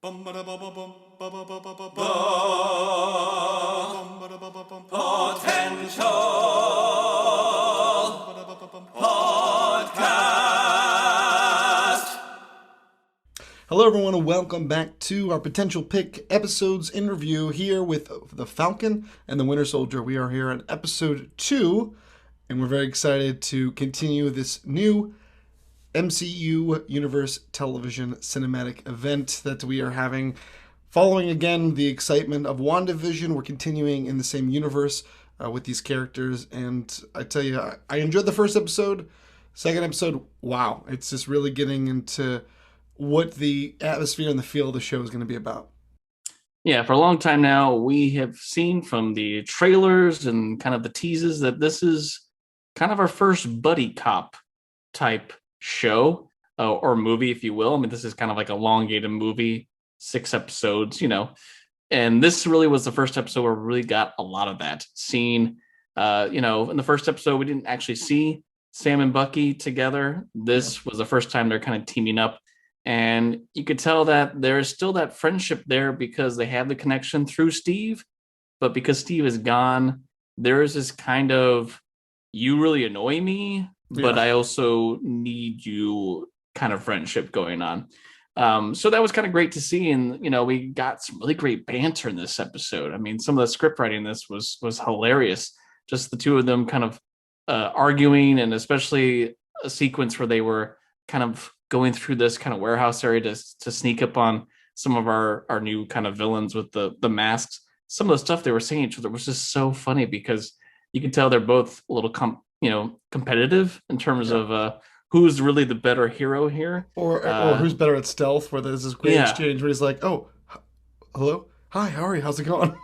Hello, everyone, and welcome back to our potential pick episodes in review here with the Falcon and the Winter Soldier. We are here on episode 2, and we're very excited to continue this new MCU Universe television cinematic event that we are having. Following again the excitement of WandaVision, we're continuing in the same universe with these characters, and I tell you, I enjoyed the first episode. Second episode, wow, it's just really getting into what the atmosphere and the feel of the show is going to be about. Yeah, for a long time now, we have seen from the trailers and kind of the teases that this is kind of our first buddy cop type show or movie, if you will. I mean, this is kind of like a elongated movie, 6 episodes. And this really was the first episode where we really got a lot of that scene. In the first episode, we didn't actually see Sam and Bucky together. This was the first time they're kind of teaming up. And you could tell that there is still that friendship there because they have the connection through Steve. But because Steve is gone, there is this kind of, you really annoy me, but I also need you kind of friendship going on. So that was kind of great to see. And, we got some really great banter in this episode. I mean, some of the script writing in this was hilarious. Just the two of them kind of arguing, and especially a sequence where they were kind of going through this kind of warehouse area to sneak up on some of our new kind of villains with the masks. Some of the stuff they were saying to each other was just so funny because you can tell they're both a little competitive in terms of who's really the better hero here, or who's better at stealth. Where there's this great exchange where he's like, "Oh, hello, hi, how are you? How's it going?"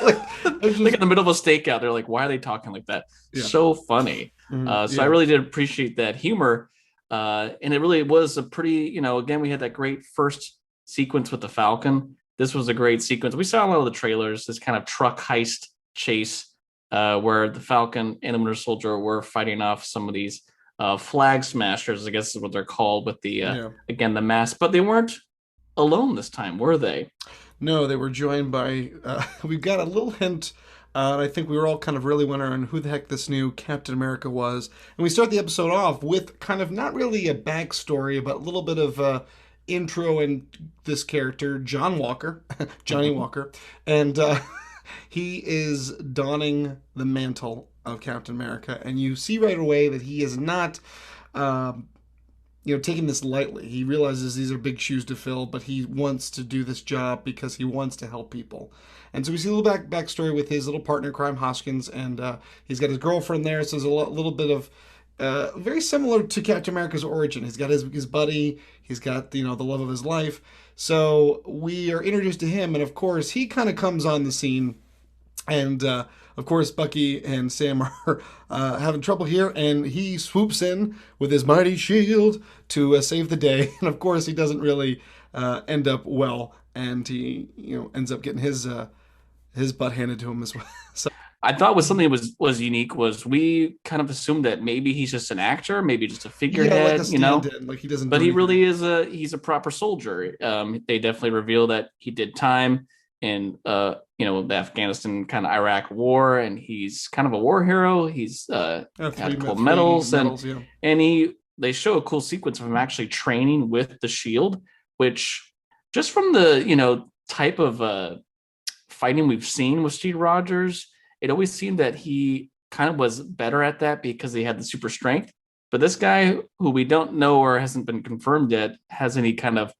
like in the middle of a stakeout, they're like, "Why are they talking like that?" So funny. I really did appreciate that humor. And it really was a pretty, again, we had that great first sequence with the Falcon. This was a great sequence. We saw a lot of the trailers, this kind of truck heist chase where the Falcon and the Winter Soldier were fighting off some of these flag smashers, I guess is what they're called, with the, again, the mask. But they weren't alone this time, were they? No, they were joined by, we got a little hint. I think we were all kind of really wondering who the heck this new Captain America was. And we start the episode off with kind of not really a backstory, but a little bit of intro in this character, John Walker, Johnny Walker. And he is donning the mantle of Captain America. And you see right away that he is not taking this lightly. He realizes these are big shoes to fill, but he wants to do this job because he wants to help people. And so we see a little backstory with his little partner, Crime Hoskins, and he's got his girlfriend there. So there's a little bit of very similar to Captain America's origin. He's got his buddy. He's got the love of his life. So we are introduced to him, and of course he kind of comes on the scene, and of course Bucky and Sam are having trouble here, and he swoops in with his mighty shield to save the day. And of course he doesn't really end up well, and he ends up getting his butt handed to him as well. So I thought was something that was unique was we kind of assumed that maybe he's just an actor, maybe just a figurehead, like he doesn't. But he really is he's a proper soldier. They definitely reveal that he did time in the Afghanistan kind of Iraq war, and he's kind of a war hero. He's got cool medals, and they show a cool sequence of him actually training with the shield, which just from the type of fighting we've seen with Steve Rogers, it always seemed that he kind of was better at that because he had the super strength. But this guy, who we don't know or hasn't been confirmed yet, has any kind of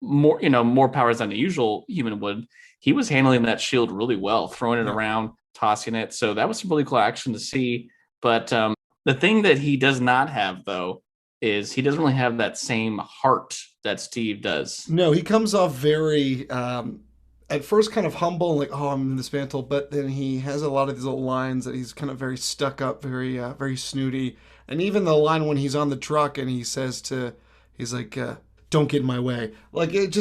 more powers than a usual human would. He was handling that shield really well, throwing it around, tossing it. So that was some really cool action to see. But the thing that he does not have, though, is he doesn't really have that same heart that Steve does. No, he comes off very at first kind of humble, like, "Oh, I'm in this mantle," but then he has a lot of these little lines that he's kind of very stuck up, very snooty. And even the line when he's on the truck and he's like, "Don't get in my way." Like it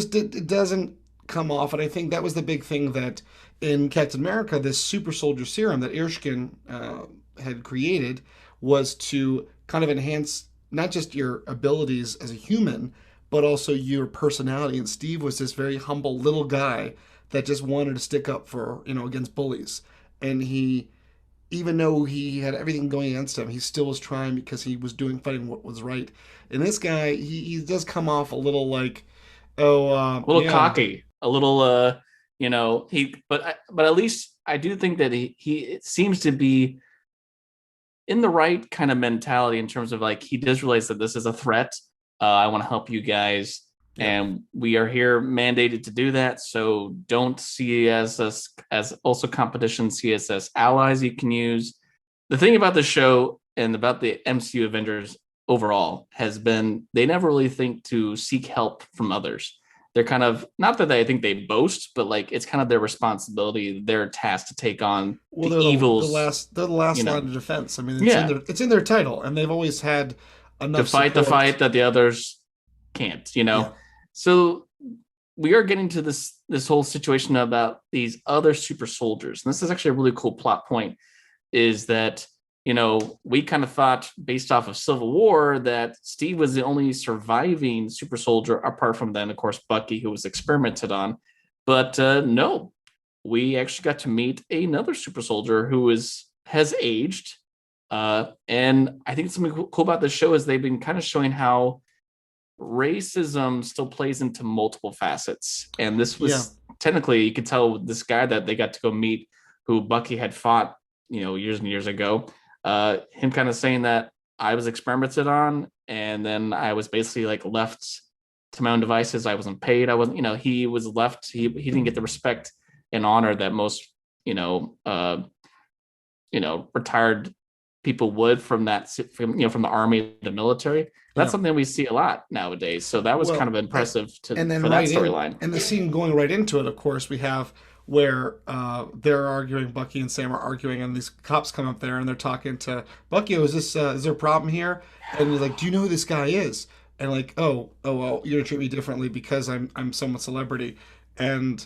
doesn't come off. And I think that was the big thing that in Captain America, this super soldier serum that Erskine had created was to kind of enhance not just your abilities as a human, but also your personality. And Steve was this very humble little guy that just wanted to stick up for, against bullies. And he, even though he had everything going against him, he still was trying because he was fighting what was right. And this guy, he does come off a little like, oh, A little yeah, cocky, a little but at least I do think that he it seems to be in the right kind of mentality in terms of like he does realize that this is a threat. I want to help you guys, yeah, and we are here mandated to do that. So don't see us as also competition. See us as allies you can use. The thing about the show and about the MCU Avengers overall has been they never really think to seek help from others. They're kind of not that I think they boast, but like it's kind of their responsibility, their task to take on well, the they're the evils, last they're the you last line know. of defense. I mean, Yeah, it's in their title, and they've always had to enough fight the support. fight that the others can't, Yeah, So we are getting to this whole situation about these other super soldiers. And this is actually a really cool plot point is that we kind of thought based off of Civil War that Steve was the only surviving super soldier apart from then of course Bucky who was experimented on. But no, we actually got to meet another super soldier who has aged. And I think something cool about the show is they've been kind of showing how racism still plays into multiple facets. And this yeah, was technically, you could tell this guy that they got to go meet who Bucky had fought, years and years ago. Him kind of saying that I was experimented on and then I was basically like left to my own devices. I wasn't paid. I wasn't, he was left, he didn't get the respect and honor that most, you know, uh, retired people would from from the army, the military. That's yeah. something we see a lot nowadays. So that was kind Well, of impressive and then for that right in storyline. and the scene going right into it, of course, we have where they're arguing. Bucky and Sam are arguing, and these cops come up there and they're talking to Bucky. Oh, is there a problem here? And he's like, "Do you know who this guy is?" And like, "Oh, well, you're gonna treat me differently because I'm somewhat celebrity." And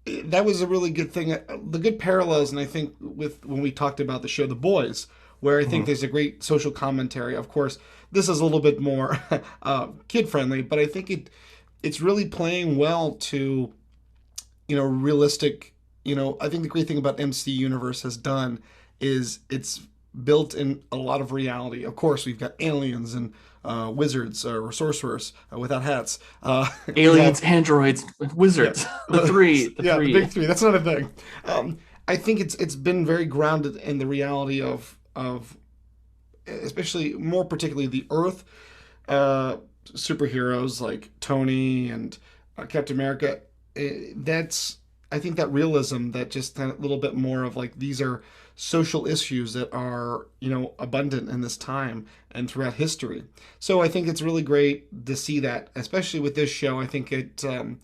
that was a really good thing. The good parallels, and I think with when we talked about the show The Boys, where I think Mhm. there's a great social commentary. Of course, this is a little bit more kid friendly, but I think it's really playing well to realistic. I think the great thing about MC Universe has done is it's built in a lot of reality. Of course, we've got aliens and wizards or sorcerers without hats. We have Aliens, androids, yeah, wizards. The yeah, the big three. three. That's not a thing. I think it's been very grounded in the reality of especially more particularly the Earth superheroes like Tony and Captain America. That's I think that realism that just a little bit more of like these are social issues that are abundant in this time and throughout history. So I think it's really great to see that, especially with this show. I think it's going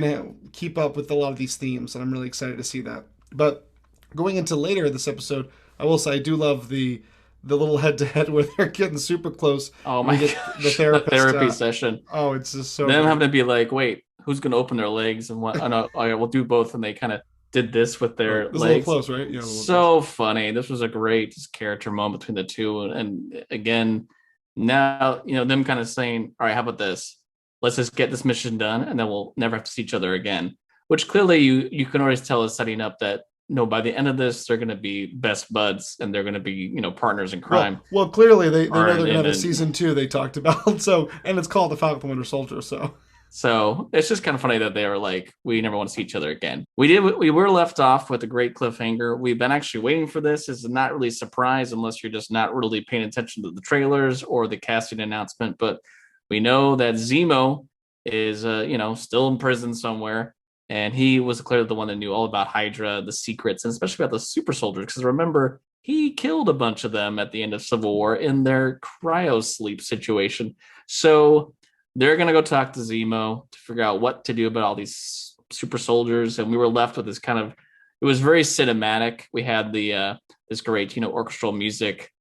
to keep up with a lot of these themes, and I'm really excited to see that. But going into later this episode, I will say I do love the little head to head where they're getting super close, Oh and we my get the gosh, the therapist. therapy session. Oh, it's just so Them great. having to be like, wait, who's going to open their legs and what? I know, all right, we'll do both, and they kind of did this with Oh, their this is a little legs. close, right? Yeah, a little close. So funny. This was a great just character moment between the two, and again, now them kind of saying, all right, how about this? Let's just get this mission done, and then we'll never have to see each other again. Which clearly you can always tell is setting up that no, by the end of this, they're going to be best buds, and they're going to be partners in crime. Well, clearly they Or know they're and, gonna have a and season two. They talked about so, and it's called the Falcon The Winter Soldier. So So it's just kind of funny that they were like, we never want to see each other again. We were left off with a great cliffhanger. We've been actually waiting for this. It's not really a surprise unless you're just not really paying attention to the trailers or the casting announcement. But we know that Zemo is, still in prison somewhere, and he was clearly the one that knew all about Hydra, the secrets, and especially about the super soldiers. Because remember, he killed a bunch of them at the end of Civil War in their cryo sleep situation. So they're gonna go talk to Zemo to figure out what to do about all these super soldiers, and we were left with this kind of. It was very cinematic. We had the this great, orchestral music.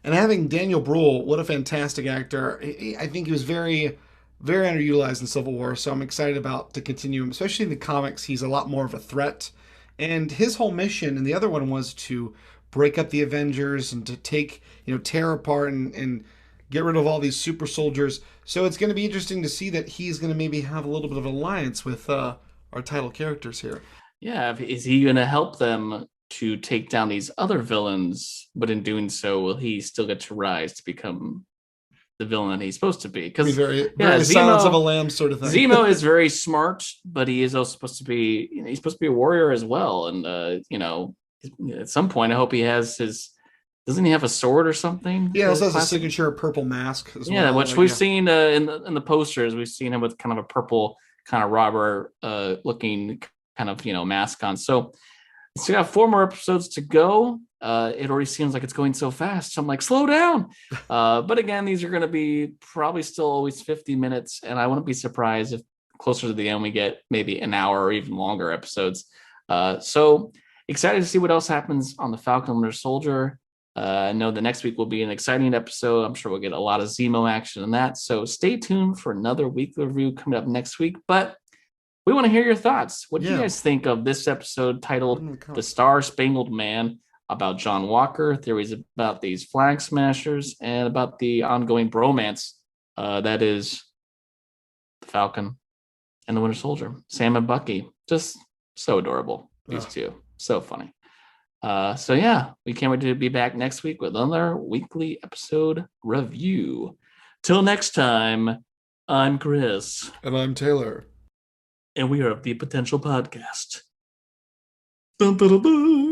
and having Daniel Bruhl, what a fantastic actor! I think he was very underutilized in Civil War. So I'm excited about to continue him, especially in the comics. He's a lot more of a threat, and his whole mission and the other one was to break up the Avengers and to take tear apart and get rid of all these super soldiers. So it's going to be interesting to see that he's going to maybe have a little bit of an alliance with our title characters here. Yeah, is he going to help them to take down these other villains? But in doing so, will he still get to rise to become the villain that he's supposed to be? Be Because very, yeah, very Silence of a Lamb sort of thing. Zemo is very smart, but he is also supposed to be, he's supposed to be a warrior as well. And at some point, I hope he has his. Doesn't he have a sword or something? Yeah, he The also has a classic. signature purple mask as Yeah, well. which Like, we've yeah. seen in the posters. We've seen him with kind of a purple kind of robber looking kind of mask on. So we got 4 more episodes to go. It already seems like it's going so fast. So I'm like, slow down. But again, these are going to be probably still always 50 minutes, and I wouldn't be surprised if closer to the end we get maybe an hour or even longer episodes. So excited to see what else happens on the Falcon Winter Soldier. I know the next week will be an exciting episode. I'm sure we'll get a lot of Zemo action in that. So stay tuned for another weekly review coming up next week. But we want to hear your thoughts. What do you Yeah. guys think of this episode titled The Star-Spangled Man, about John Walker, theories about these flag smashers, and about the ongoing bromance that is the Falcon and the Winter Soldier? Sam and Bucky, just so adorable. These two, so funny. So yeah, we can't wait to be back next week with another weekly episode review. Till next time, I'm Chris. And I'm Taylor. And we are the Potential Podcast. Dun, dun, dun, dun.